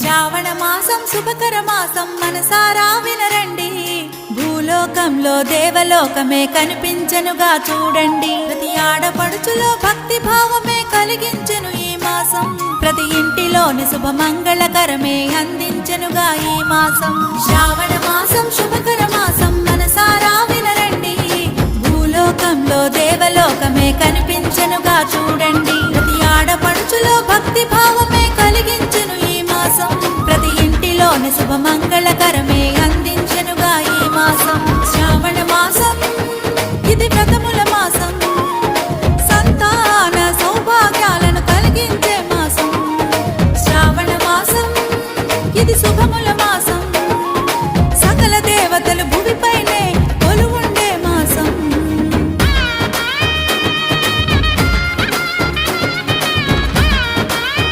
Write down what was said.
శ్రావణ మాసం శుభకర మాసం మనసారా వినరండి. భూలోకంలో దేవలోకమే కనిపించెనుగా చూడండి. ప్రతి ఆడపడుచులో భక్తి భావమే కలిగించెను ఈ మాసం. ప్రతి ఇంటిలోని శుభమంగళకరమే అందించెనుగా ఈ మాసం. శ్రావణ మాసం శుభకర మాసం మనసారా వినరండి. భూలోకంలో దేవలోకమే కనిపించెనుగా చూడండి. ప్రతి ఆడపడుచులో భక్తి భావమే కలిగించెను ఈ మాసం. ప్రతి ఇంటిలోని శుభమంగళ